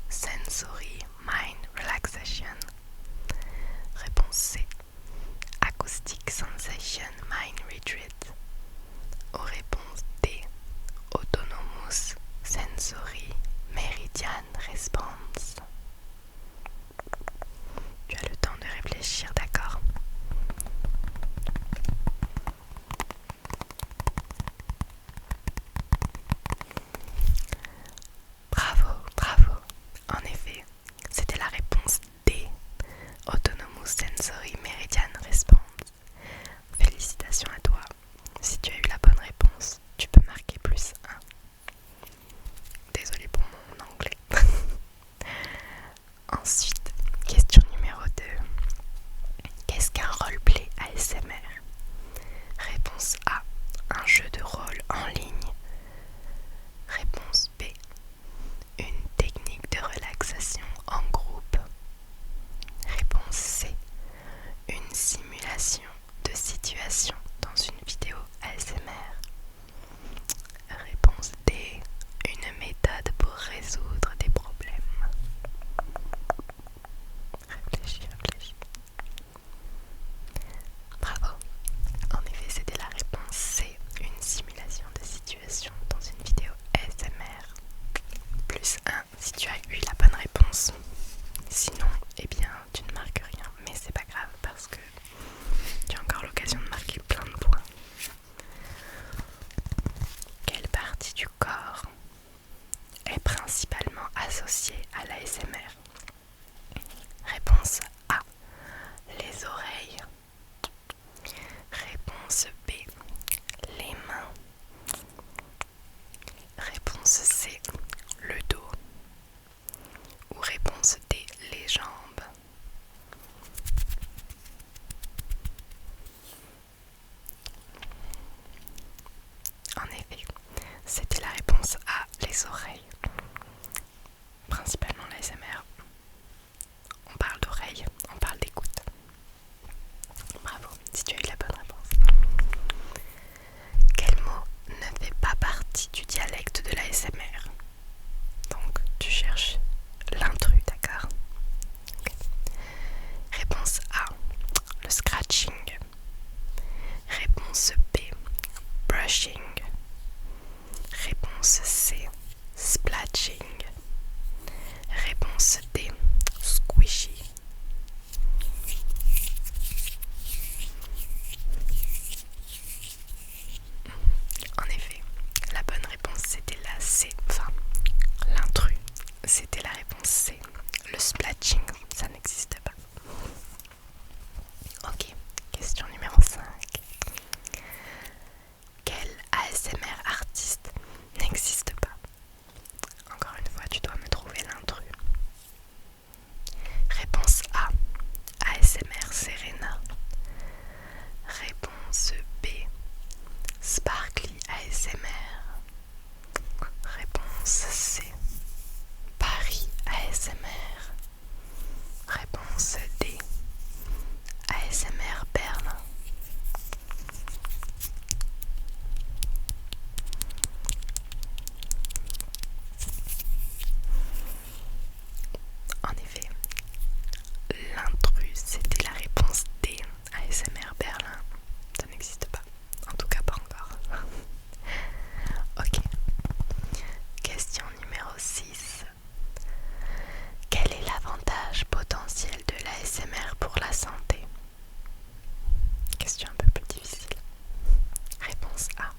Sensory Mind Relaxation. Réponse C. Acoustic Sensation Mind Retreat. Aux réponses D. Autonomous Sensory Meridian Response. Tu as le temps de réfléchir, d'accord? Bravo, bravo. En effet, c'était la réponse D. Autonomous Sensory Meridian Response. Félicitations à toi. Si tu as eu la bonne réponse, tu peux marquer +1. Désolée pour mon anglais. Ensuite, question numéro 2. Qu'est-ce qu'un roleplay ASMR? Réponse A. Un jeu de rôle en ligne. Réponse B. Une technique de relaxation en groupe. Réponse C. Une simulation de situation dans une vidéo ASMR. Réponse D. Une méthode pour résoudre des problèmes. Réfléchis, réfléchis. Bravo. En effet, c'était la réponse C. Une simulation de situation dans une vidéo ASMR. +1 si tu as eu la bonne réponse. Sinon, eh bien, tu ne marques rien. Mais c'est pas grave parce que tu as encore l'occasion de marquer plein de points. Quelle partie du corps est principalement associée à l'ASMR? Réponse A. Les oreilles. Réponse B. Les mains. Réponse C. Le dos. Ou réponse D. Les jambes. En effet, c'était la réponse A. Les oreilles. Principalement l'ASMR. On parle d'oreilles, on parle d'écoute. Bravo, si tu as eu la bonne réponse. Quel mot ne fait pas partie du dialecte de l'ASMR? Donc, tu cherches l'intrus, d'accord? Okay. Réponse A, le scratching. Réponse B, brushing. Réponse C, splatching. Réponse D, squishy. En effet, la bonne réponse c'était la C, enfin l'intrus, c'était la réponse C. Le splatching, ça n'existe pas. Ok, question numéro 5. Quel ASMR artiste n'existe pas? Encore une fois, tu dois me trouver l'intrus. Réponse A, ASMR Serena. Réponse B, Sparkly ASMR. Réponse C, Paris ASMR. Réponse D, ASMR Berlin. En effet, l'intrus c'était la réponse D, ASMR Berlin. Ça n'existe pas, en tout cas pas encore. Ok, question numéro 6. Quel est l'avantage potentiel de l'ASMR pour la santé? Question un peu plus difficile. Réponse A,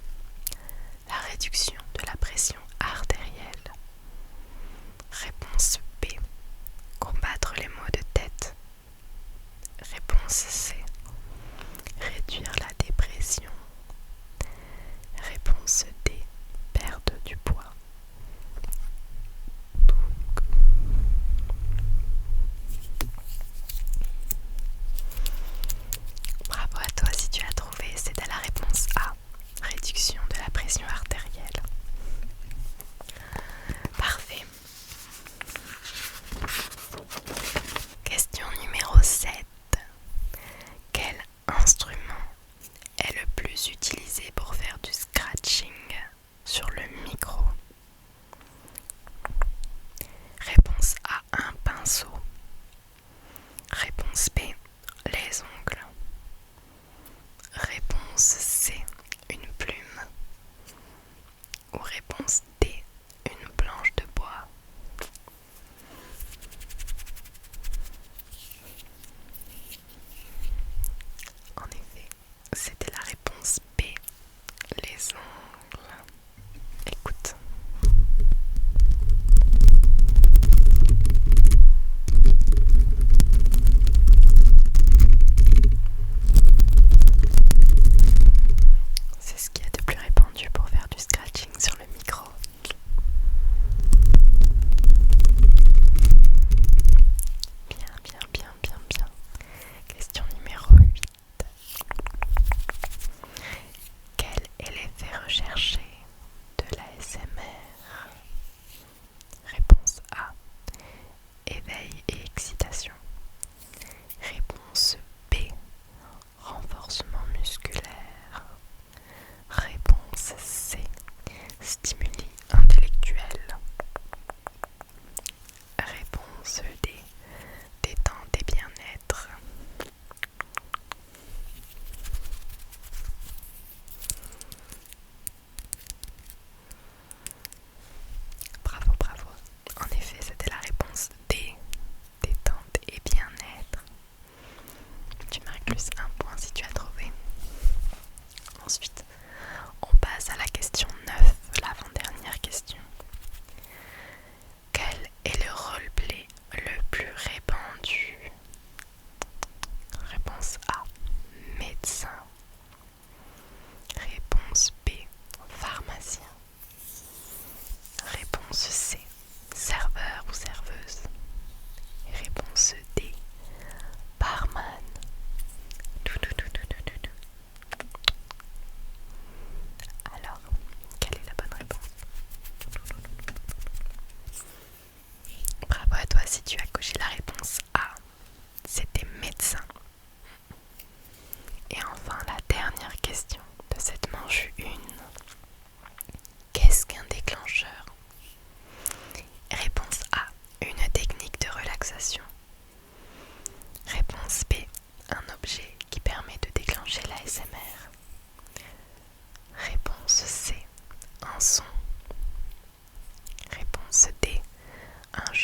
la réduction de la pression artérielle. Réponse B, combattre les maux de tête. Réponse C, réduire la dépression. Réponse D, perte du poids. Bravo à toi si tu as trouvé, c'était la réponse A, réduction de la pression artérielle. Parfait.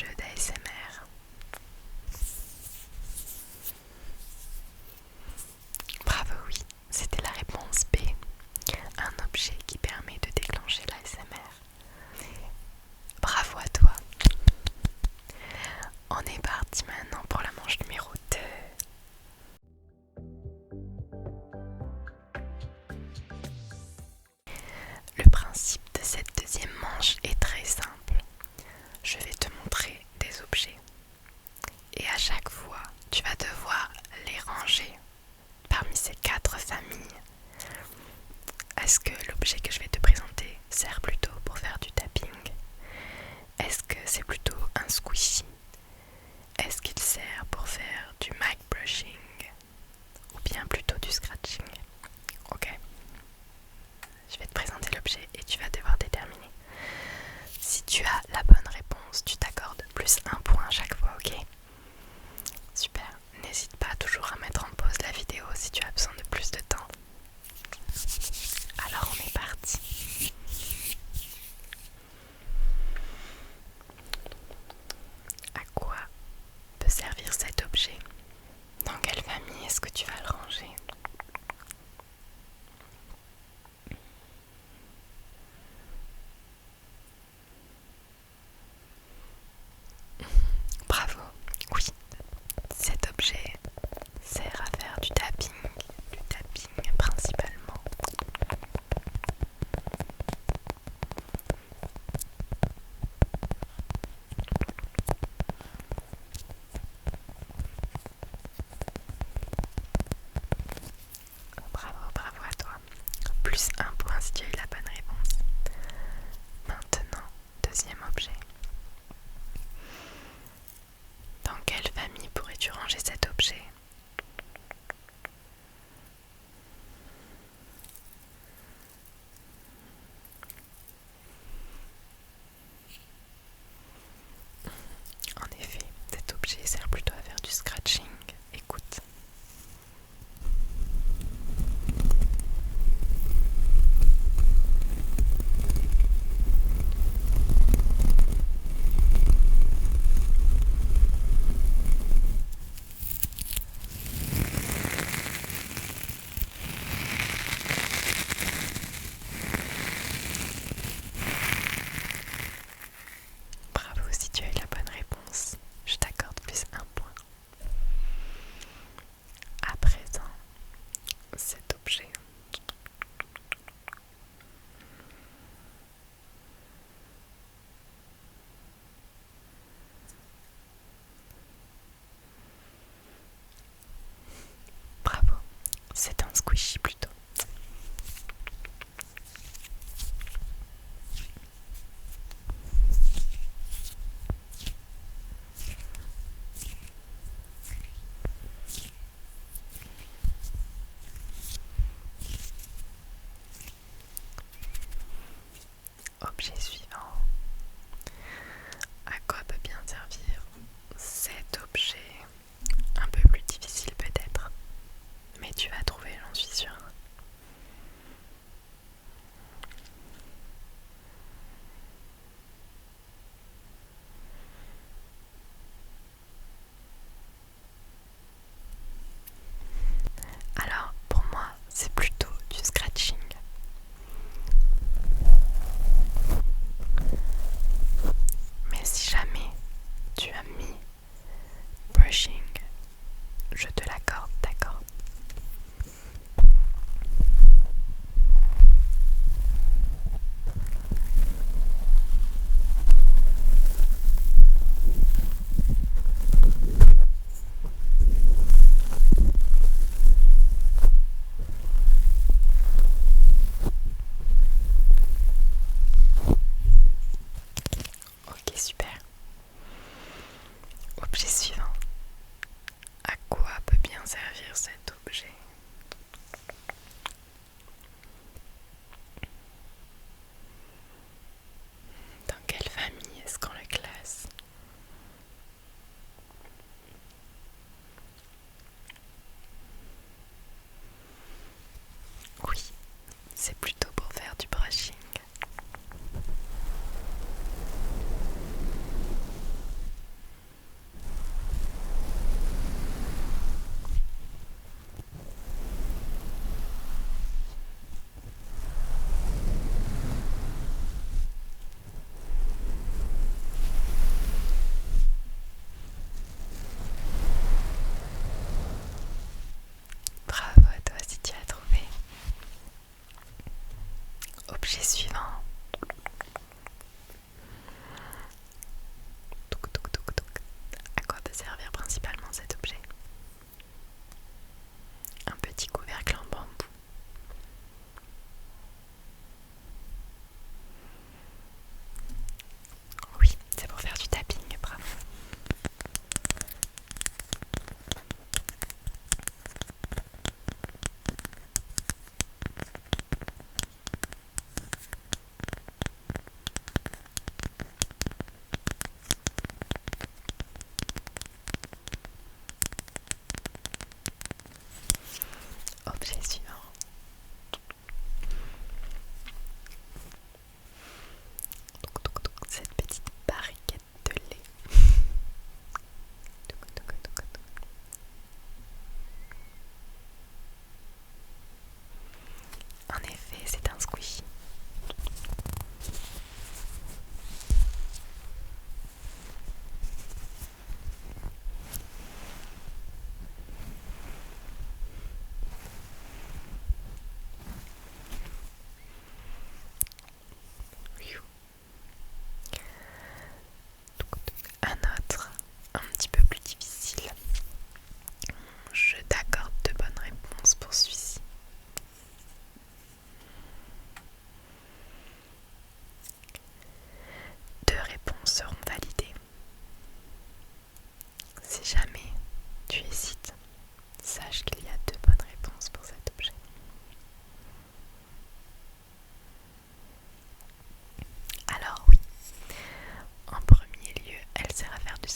jeu d'ASMR. Bravo, oui, c'était la réponse B. Un objet qui permet de déclencher l'ASMR. Bravo à toi. On est parti maintenant pour la manche numéro 2. Le principe de cette deuxième manche est très simple. Je vais te montrer des objets et à chaque fois, tu vas devoir les ranger parmi ces 4 familles. Est-ce que l'objet que je vais te présenter sert plutôt pour faire du tapping? Est-ce que c'est plutôt un squishy? Est-ce qu'il sert pour faire du mic brushing ou bien plutôt du scratching? Ok. Je vais te présenter l'objet et tu vas devoir déterminer. Si tu as la bonne réponse, tu t'accordes plus 1 point à chaque fois, ok? Super. N'hésite pas toujours à mettre en pause la vidéo si tu as besoin de plus de temps. Alors on est parti. À quoi peut servir cet objet? Dans quelle famille est-ce que tu vas le ranger? Bravo, oui, cet objet sert à faire du tapping principalement. Bravo à toi. Plus 1 point si tu as eu la bonne réponse. Maintenant, deuxième objet. Dans quelle famille pourrais-tu ranger cet objet? En effet, cet objet sert plutôt à faire du scratching. Écoute. Bravo si tu as eu la bonne réponse. Je t'accorde plus 1 point. À présent, cet objet. Bravo, c'est un squishy plutôt. Objet suivant. À quoi peut bien servir cet objet? Un peu plus difficile peut-être, mais tu vas trouver, j'en suis sûre. Alors, pour moi, c'est plutôt du scratching. Mais si jamais tu as mis brushing, je te l'accorde, d'accord? Ok, super. Objet suivant. À quoi peut bien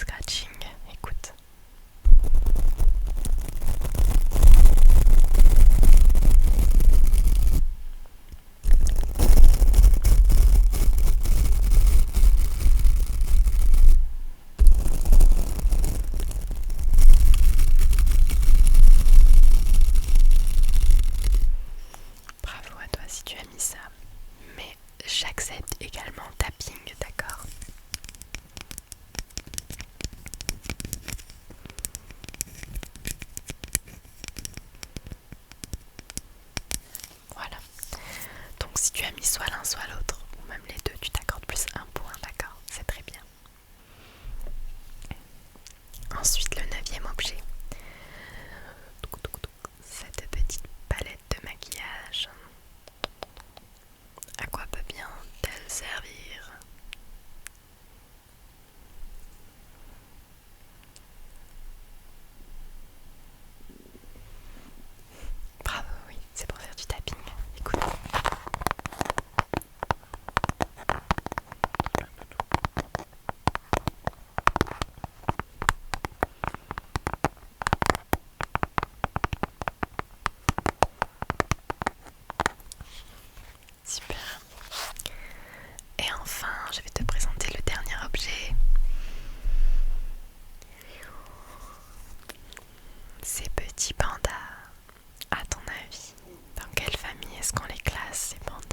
scratching, écoute. Bravo à toi si tu as mis ça, mais j'accepte également tapping, d'accord? Voilà. Donc si tu as mis soit l'un soit l'autre, ou même les deux, tu t'accordes plus un point, d'accord? C'est très bien. Ensuite, le 9e objet. Cette petite palette de maquillage. À quoi peut bien-elle servir? Bravo, oui, c'est pour faire du tapping. Écoute. Super. Et enfin, je vais te présenter le dernier objet. Ces petits pandas. À ton avis, dans quelle famille est-ce qu'on les classe, ces pandas?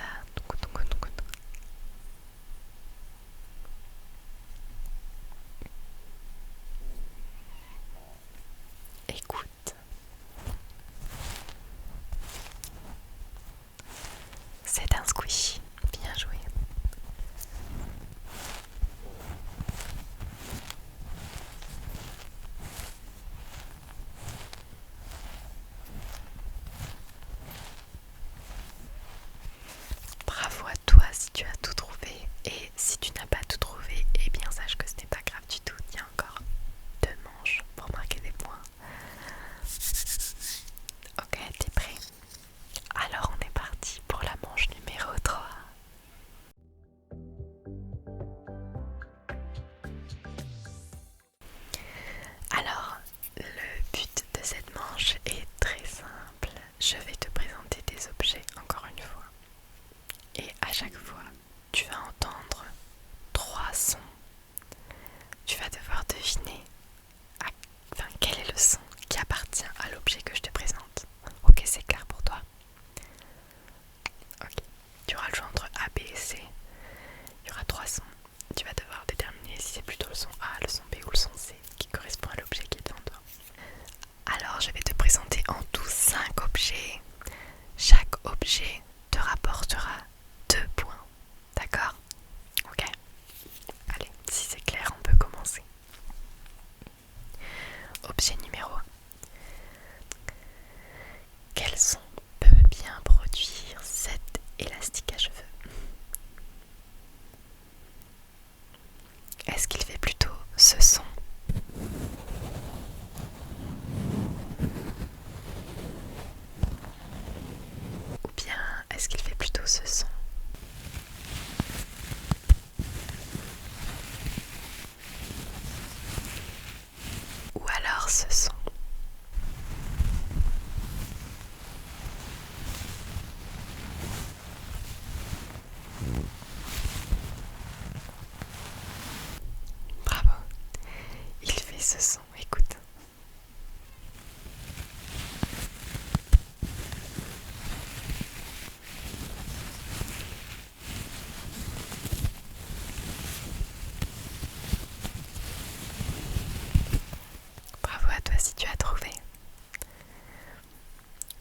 Écoute. C'est un squishy. Bien joué. Bravo à toi si tu as tout trouvé. Et si tu n'as pas tout trouvé, eh bien sache que ce n'est pas grave du tout. Il y a encore 2 manches pour marquer des points. Ok, t'es prêt? Alors on est parti pour la manche numéro 3. Alors, le but de cette manche est très simple. Je vais te présenter des objets encore une fois. Et à chaque fois, tu vas entendre 3 sons. Tu vas devoir deviner quel est le son qui appartient à l'objet que je te présente. Ok, c'est clair pour toi? Ok. Tu auras le choix entre A, B et C. Il y aura 3 sons. Tu vas devoir déterminer si c'est plutôt le son A, le son B ou le son C qui correspond à l'objet qui est devant toi. Alors, je vais te présenter en tout 5 objets. Chaque objet te rapportera 2 points. D'accord? Ok. Allez, si c'est clair, on peut commencer. Objet numéro 1. Quel son peut bien produire cet élastique à cheveux? Est-ce qu'il fait plutôt ce son? Ou bien est-ce qu'il fait plutôt ce son? Ou alors ce son? Bravo, il fait ce son, écoute. Bravo à toi si tu as trouvé.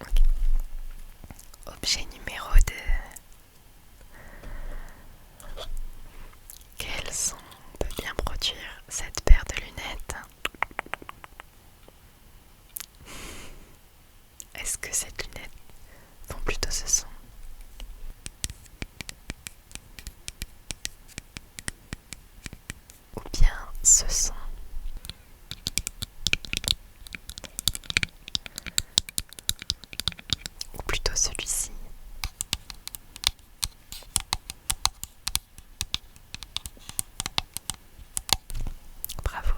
Ok. Objet numéro 2. Quel son peut bien produire cette paire de lunettes? Est-ce que cette lunette font plutôt ce son? Ou bien ce son? Ou plutôt celui-ci? Bravo,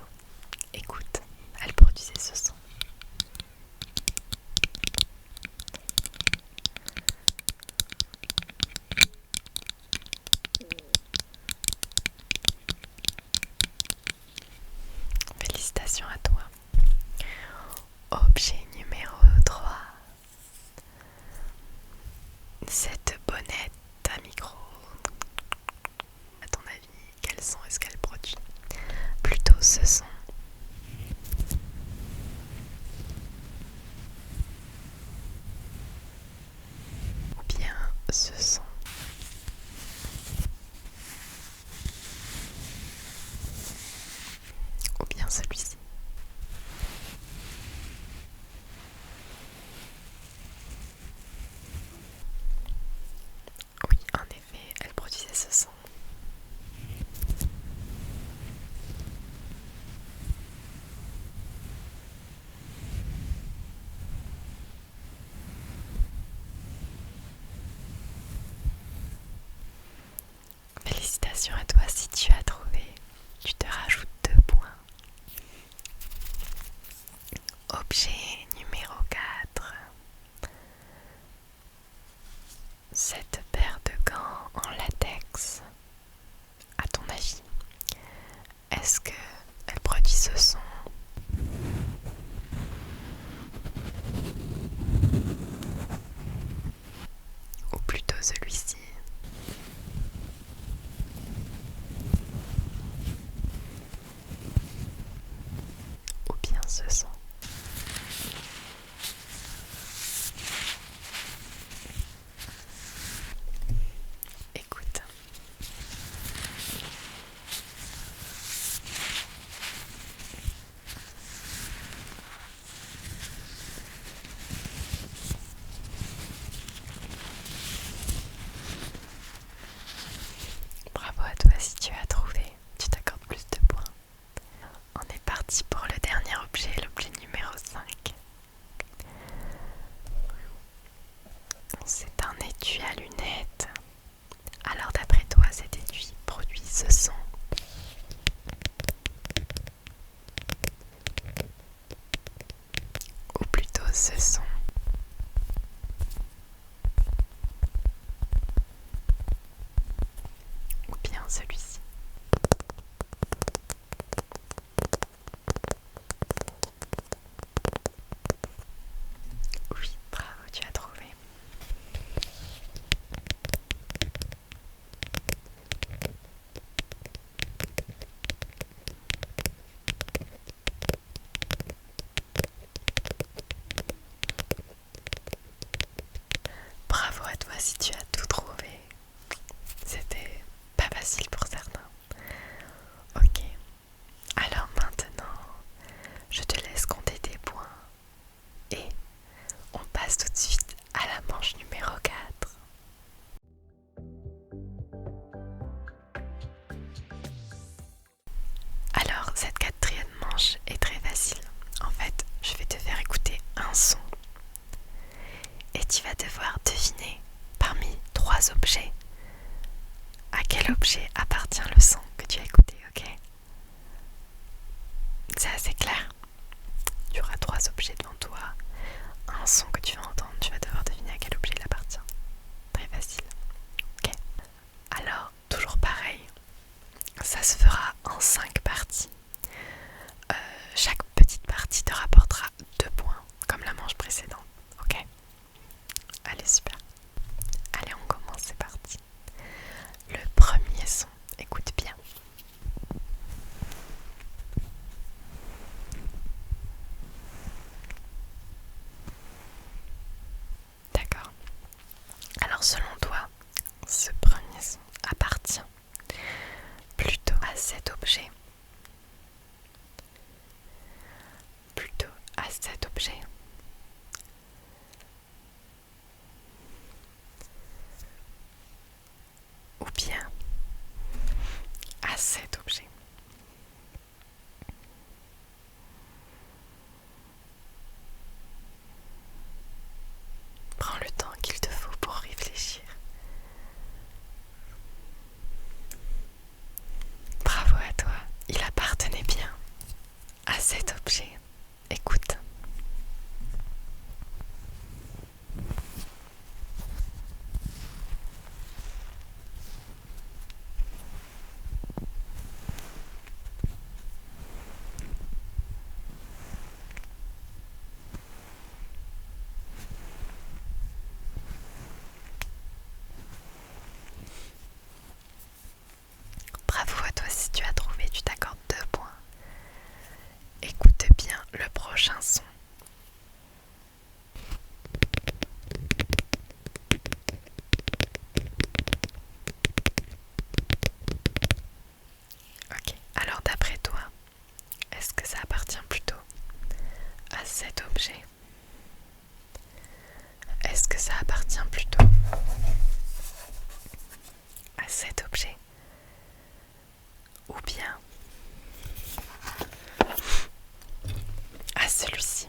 ce son. Écoute. Bravo à toi si tu as trouvé, tu t'accordes plus de points. On est parti pour le dernier objet, l'objet numéro 5. C'est un étui à lunettes. Alors d'après toi, cet étui produit ce son. Ou plutôt ce son. Ou bien celui-ci. Oui, bravo, tu as trouvé. Bravo à toi si tu as tout trouvé. C'était pas facile pour certains. Ok. Alors maintenant, je te laisse compter tes points. Et on passe tout de suite à la manche numéro 4. Alors, cette quatrième manche est très facile. En fait, je vais te faire écouter un son. Et tu vas devoir deviner parmi 3 objets à quel objet appartient le son que tu as écouté, ok? C'est assez clair. Tu auras 3 objets devant toi, un son que tu vas entendre, tu vas devoir deviner à quel objet il appartient. Très facile, ok? Alors, toujours pareil, ça se fera en 5 parties. Chaque petite partie te rapportera 2 points, comme la manche précédente, ok? Allez, super. Allez, on commence, c'est parti. Le premier son, écoute bien. D'accord. Alors selon toi, ce premier son appartient plutôt à cet objet, plutôt à cet objet, ou bien à cet objet. Prends le temps qu'il te faut pour réfléchir. Bravo à toi, il appartenait bien à cet objet. Écoute. Bravo à toi si tu as trouvé, tu t'accordes 2 points. Écoute bien le prochain son. Ok, alors d'après toi, est-ce que ça appartient plutôt à cet objet? Est-ce que ça appartient plutôt à cet objet? Ou bien à celui-ci?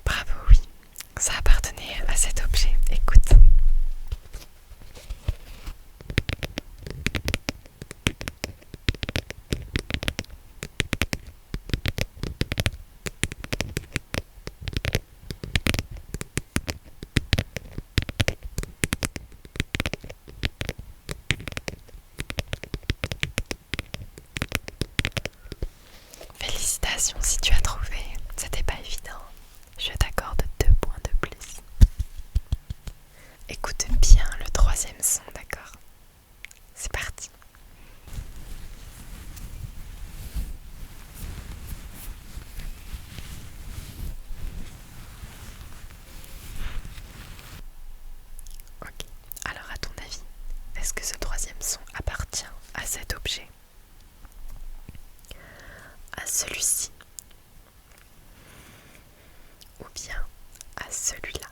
Bravo, oui, ça appartenait à cet objet. Écoute. Félicitations si tu as trouvé, c'était pas évident. Je t'accorde 2 points de plus. Écoute bien le troisième son, d'accord? C'est parti. Ok. Alors à ton avis, est-ce que ce troisième son appartient à cet objet? À celui-ci? Ou bien à celui-là?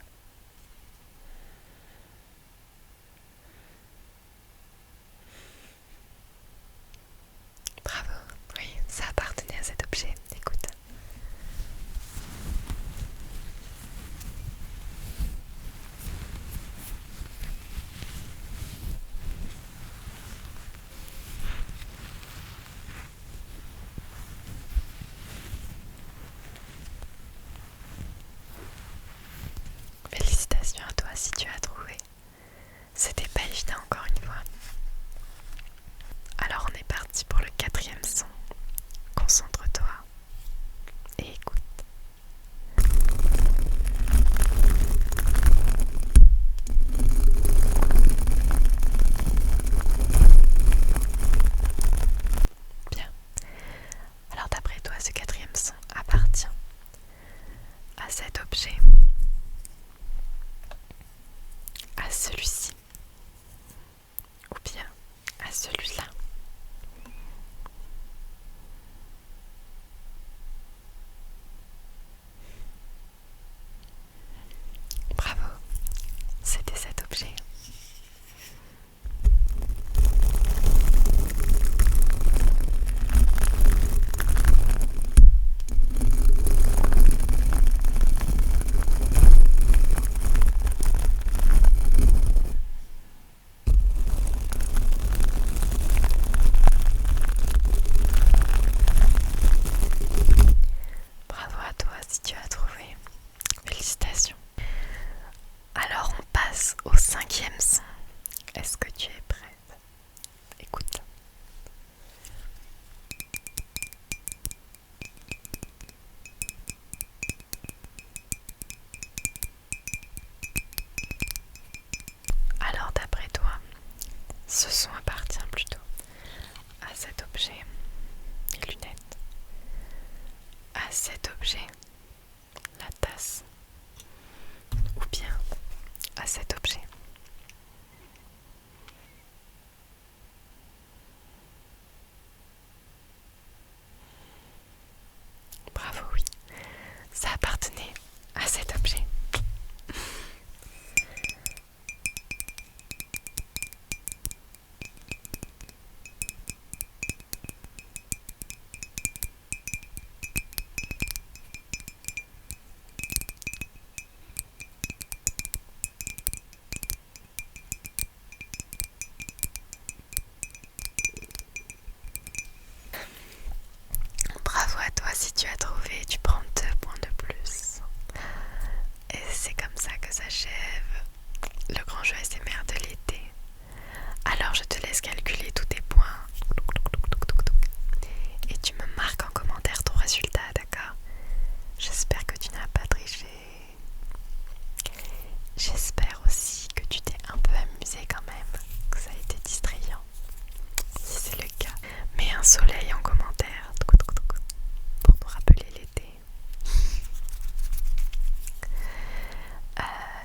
Bravo, oui, ça appartenait à cet objet. Écoute. Félicitations à toi si tu as trouvé. C'était pas évident encore une fois. Alors on est parti pour le quatrième son. Concentre-toi et écoute. Bien. Alors d'après toi, ce quatrième son appartient à cet objet, à celui-ci, ou bien à celui-là? Bravo, c'était cet objet. Bravo à toi si tu as trouvé. Félicitations. Alors on passe au cinquième son. Est-ce que tu es prête? Écoute. Alors d'après toi, ce son appartient plutôt à cet objet, les lunettes, à cet objet, la tasse, ou bien à cet objet? Bravo, oui, ça appartenait à cet objet. Bravo à toi si tu as trouvé, tu prends 2 points de plus. Et c'est comme ça que s'achève le grand jeu ASMR de l'été. Alors je te laisse calculer tous tes points. Et tu me marques en commentaire ton résultat, d'accord? J'espère que tu n'as pas triché. J'espère aussi que tu t'es un peu amusé quand même, que ça a été distrayant. Si c'est le cas, mets un soleil en commentaire pour nous rappeler l'été.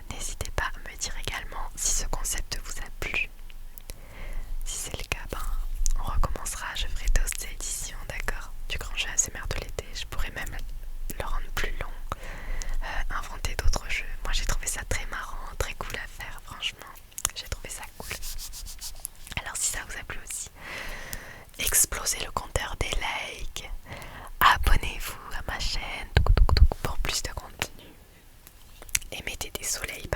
N'hésitez pas à me dire également si ce concept vous a plu. Si c'est le cas, on recommencera. Je ferai d'autres éditions, d'accord, du grand jeu ASMR de l'été. Je pourrais même le rendre plus long, inventer d'autres jeux. Moi j'ai trouvé ça très marrant, très cool à faire, franchement. J'ai trouvé ça cool. Alors si ça vous a plu aussi, explosez le compteur des likes. Abonnez-vous à ma chaîne pour plus de contenu. Et mettez des soleils